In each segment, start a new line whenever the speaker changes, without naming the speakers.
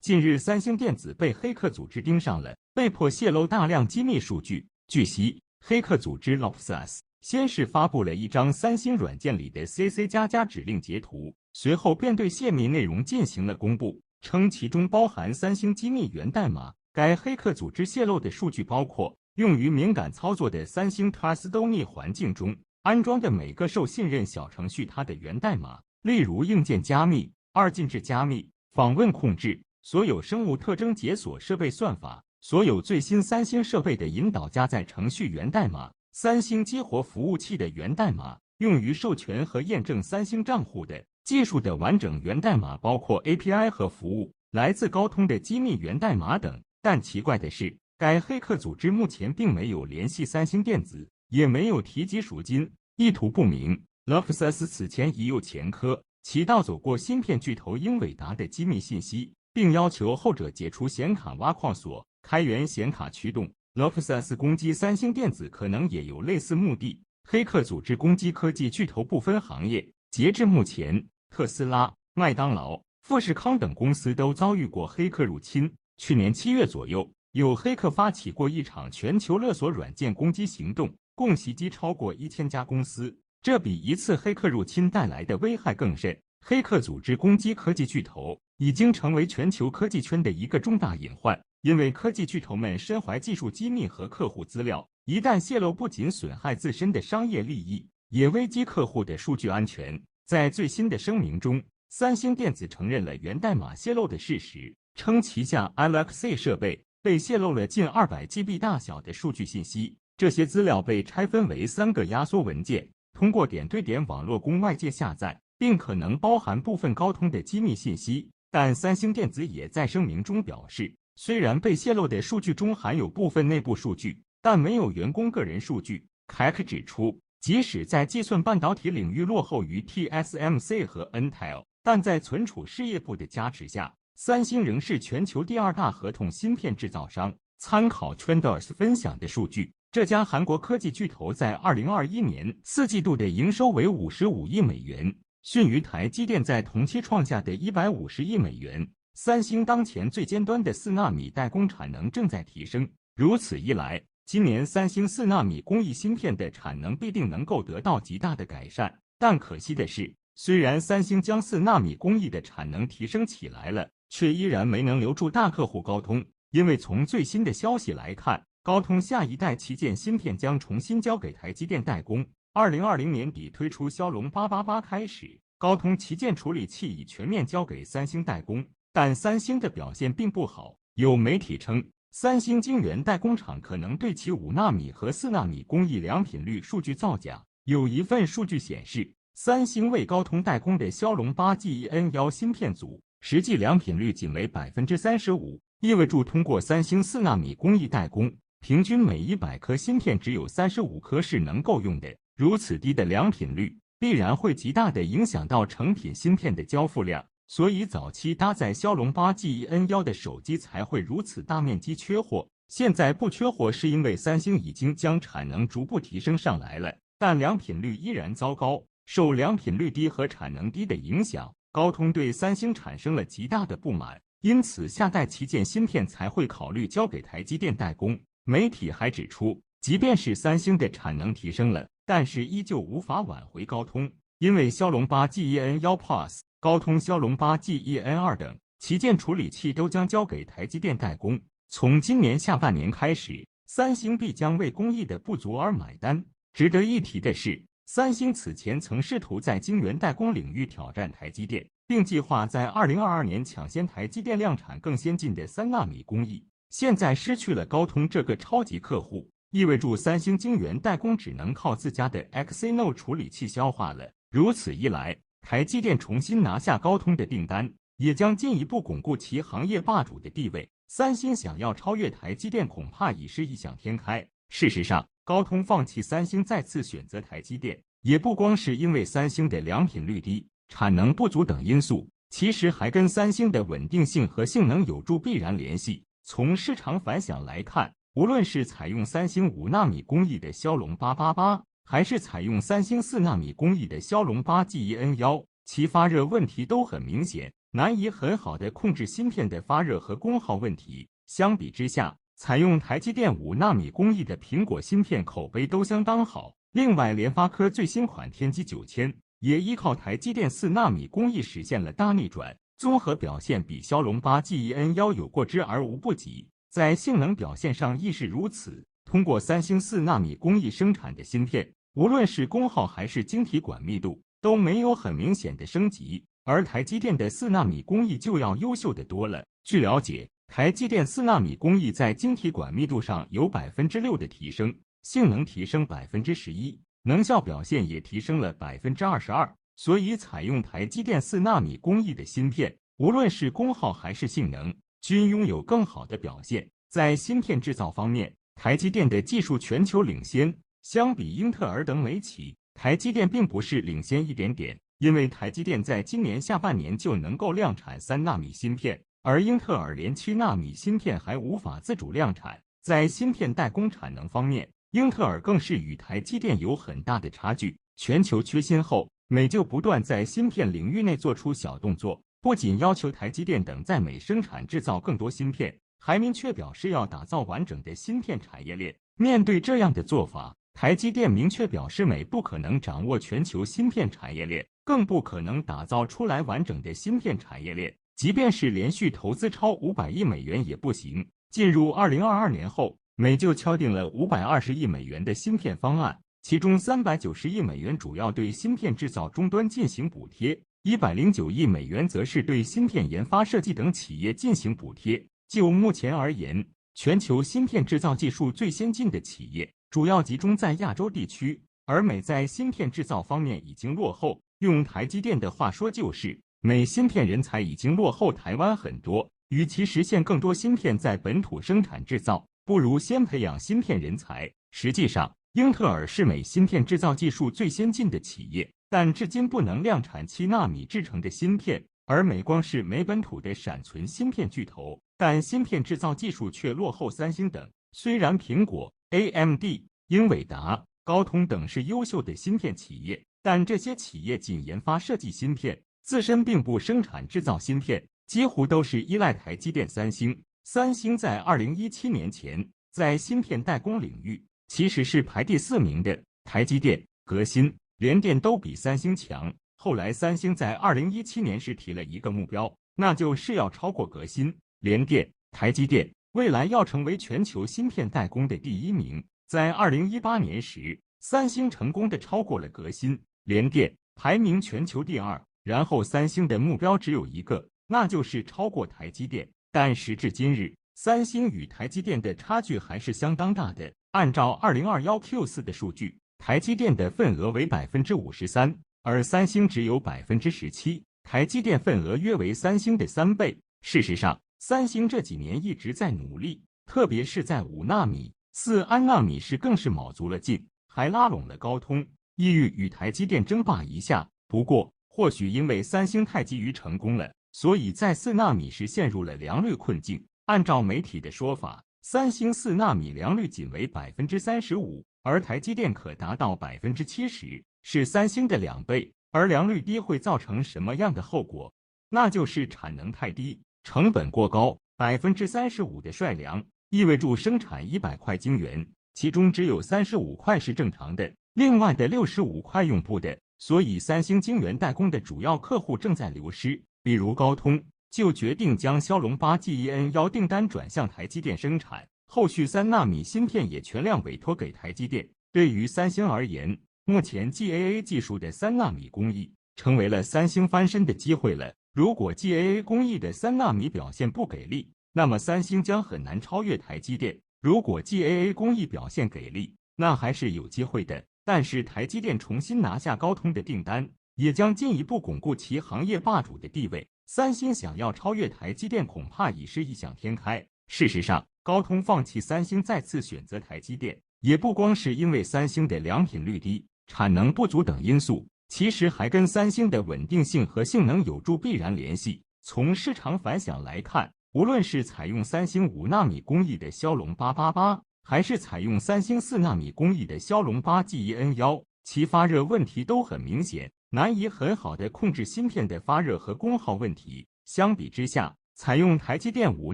近日，三星电子被黑客组织盯上了，被迫泄露大量机密数据。据悉，黑客组织 Loxus 先是发布了一张三星软件里的 CC++ 指令截图，随后便对泄密内容进行了公布，称其中包含三星机密源代码。该黑客组织泄露的数据包括用于敏感操作的三星 Trustoni 环境中安装的每个受信任小程序它的源代码，例如硬件加密、二进制加密、访问控制、所有生物特征解锁设备算法、所有最新三星设备的引导加载程序源代码、三星激活服务器的源代码、用于授权和验证三星账户的技术的完整源代码，包括 API 和服务、来自高通的机密源代码等。但奇怪的是，该黑客组织目前并没有联系三星电子，也没有提及赎金，意图不明。Loxus 此前已有前科，其盗走过芯片巨头英伟达的机密信息，并要求后者解除显卡挖矿锁、开源显卡驱动。Loxus 攻击三星电子可能也有类似目的。黑客组织攻击科技巨头不分行业，截至目前，特斯拉、麦当劳、富士康等公司都遭遇过黑客入侵。去年7月左右，有黑客发起过一场全球勒索软件攻击行动，共袭击超过1000家公司。这比一次黑客入侵带来的危害更甚。黑客组织攻击科技巨头已经成为全球科技圈的一个重大隐患，因为科技巨头们身怀技术机密和客户资料，一旦泄露，不仅损害自身的商业利益，也危及客户的数据安全。在最新的声明中，三星电子承认了源代码泄露的事实，称旗下 Alexa 设备被泄露了近200GB 大小的数据信息，这些资料被拆分为3个压缩文件，通过点对点网络供外界下载，并可能包含部分高通的机密信息。但三星电子也在声明中表示，虽然被泄露的数据中含有部分内部数据，但没有员工个人数据。凯克指出，即使在计算半导体领域落后于 TSMC 和 Intel， 但在存储事业部的加持下，三星仍是全球第2大合同芯片制造商。参考 Trenders 分享的数据，这家韩国科技巨头在2021年4季度的营收为55亿美元，逊于台积电在同期创下的150亿美元。三星当前最尖端的4纳米代工产能正在提升，如此一来，今年三星4纳米工艺芯片的产能必定能够得到极大的改善。但可惜的是，虽然三星将4纳米工艺的产能提升起来了，却依然没能留住大客户高通。因为从最新的消息来看，高通下一代旗舰芯片将重新交给台积电代工。2020年底推出骁龙888开始，高通旗舰处理器已全面交给三星代工，但三星的表现并不好。有媒体称，三星晶圆代工厂可能对其5纳米和4纳米工艺良品率数据造假。有一份数据显示，三星为高通代工的骁龙8 Gen1芯片组实际良品率仅为 35%， 意味着通过三星4纳米工艺代工，平均每100颗芯片只有35颗是能够用的。如此低的良品率，必然会极大地影响到成品芯片的交付量，所以早期搭载骁龙8 Gen1的手机才会如此大面积缺货。现在不缺货是因为三星已经将产能逐步提升上来了，但良品率依然糟糕。受良品率低和产能低的影响，高通对三星产生了极大的不满，因此下代旗舰芯片才会考虑交给台积电代工。媒体还指出，即便是三星的产能提升了，但是依旧无法挽回高通，因为骁龙8 Gen1 Plus、高通骁龙8 Gen2 等旗舰处理器都将交给台积电代工。从今年下半年开始，三星必将为工艺的不足而买单。值得一提的是，三星此前曾试图在晶圆代工领域挑战台积电，并计划在2022年抢先台积电量产更先进的3纳米工艺。现在失去了高通这个超级客户，意味着三星晶圆代工只能靠自家的 Exynos 处理器消化了。如此一来，台积电重新拿下高通的订单，也将进一步巩固其行业霸主的地位。三星想要超越台积电，恐怕已是异想天开。事实上，高通放弃三星再次选择台积电，也不光是因为三星的良品率低、产能不足等因素，其实还跟三星的稳定性和性能有着必然联系。从市场反响来看，无论是采用三星5纳米工艺的骁龙888，还是采用三星4纳米工艺的骁龙8 Gen1，其发热问题都很明显。难以很好的控制芯片的发热和功耗问题。相比之下，采用台积电5纳米工艺的苹果芯片口碑都相当好。另外，联发科最新款天玑9000也依靠台积电4纳米工艺实现了大逆转，综合表现比骁龙8 Gen1有过之而无不及，在性能表现上亦是如此。通过三星4纳米工艺生产的芯片，无论是功耗还是晶体管密度都没有很明显的升级，而台积电的4纳米工艺就要优秀的多了。据了解，台积电4纳米工艺在晶体管密度上有6%的提升，性能提升11%，能效表现也提升了22%。所以采用台积电4纳米工艺的芯片，无论是功耗还是性能，均拥有更好的表现。在芯片制造方面，台积电的技术全球领先，相比英特尔等美企，台积电并不是领先一点点，因为台积电在今年下半年就能够量产3纳米芯片，而英特尔连7纳米芯片还无法自主量产。在芯片代工产能方面，英特尔更是与台积电有很大的差距。全球缺芯后，美就不断在芯片领域内做出小动作，不仅要求台积电等在美生产制造更多芯片，还明确表示要打造完整的芯片产业链。面对这样的做法，台积电明确表示美不可能掌握全球芯片产业链，更不可能打造出来完整的芯片产业链，即便是连续投资超500亿美元也不行。进入2022年后，美就敲定了520亿美元的芯片方案，其中390亿美元主要对芯片制造终端进行补贴，109亿美元则是对芯片研发设计等企业进行补贴。就目前而言，全球芯片制造技术最先进的企业主要集中在亚洲地区，而美在芯片制造方面已经落后。用台积电的话说就是，美芯片人才已经落后台湾很多，与其实现更多芯片在本土生产制造，不如先培养芯片人才。实际上，英特尔是美芯片制造技术最先进的企业，但至今不能量产7纳米制成的芯片，而美光是美本土的闪存芯片巨头，但芯片制造技术却落后三星等。虽然苹果、AMD、英伟达、高通等是优秀的芯片企业，但这些企业仅研发设计芯片，自身并不生产制造芯片，几乎都是依赖台积电、三星。三星在2017年前在芯片代工领域其实是排第4名的，台积电、革新、联电都比三星强。后来三星在2017年时提了一个目标，那就是要超过革新、联电、台积电，未来要成为全球芯片代工的第1名。在2018年时，三星成功的超过了革新、联电，排名全球第2。然后三星的目标只有一个，那就是超过台积电。但时至今日，三星与台积电的差距还是相当大的。按照2021 Q4 的数据，台积电的份额为53%，而三星只有17%，台积电份额约为三星的3倍。事实上，三星这几年一直在努力，特别是在5纳米、4纳米时更是卯足了劲，还拉拢了高通，意欲与台积电争霸一下。不过，或许因为三星太急于成功了，所以在4纳米时陷入了良率困境。按照媒体的说法，三星4纳米良率仅为35%，而台积电可达到70%，是三星的2倍。而良率低会造成什么样的后果？那就是产能太低，成本过高。35%的率良意味着生产100块晶圆，其中只有35块是正常的，另外的65块用不的。所以三星晶圆代工的主要客户正在流失，比如高通就决定将骁龙8 Gen1订单转向台积电生产，后续3纳米芯片也全量委托给台积电。对于三星而言，目前 GAA 技术的3纳米工艺成为了三星翻身的机会了。如果 GAA 工艺的3纳米表现不给力，那么三星将很难超越台积电。如果 GAA 工艺表现给力，那还是有机会的。但是台积电重新拿下高通的订单，也将进一步巩固其行业霸主的地位。三星想要超越台积电，恐怕已是异想天开。事实上，高通放弃三星再次选择台积电，也不光是因为三星的良品率低、产能不足等因素，其实还跟三星的稳定性和性能有着必然联系。从市场反响来看，无论是采用三星5纳米工艺的骁龙888，还是采用三星4纳米工艺的骁龙8 Gen1，其发热问题都很明显，难以很好的控制芯片的发热和功耗问题。相比之下，采用台积电5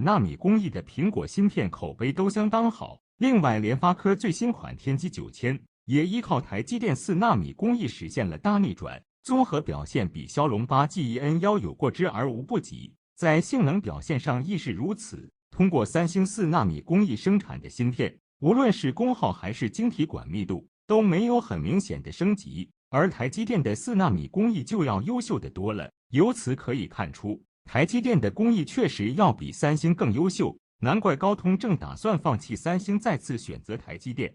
纳米工艺的苹果芯片口碑都相当好。另外，联发科最新款天玑9000也依靠台积电4纳米工艺实现了大逆转，综合表现比骁龙8 Gen1有过之而无不及，在性能表现上亦是如此。通过三星4纳米工艺生产的芯片，无论是功耗还是晶体管密度都没有很明显的升级，而台积电的4纳米工艺就要优秀的多了。由此可以看出，台积电的工艺确实要比三星更优秀，难怪高通正打算放弃三星，再次选择台积电。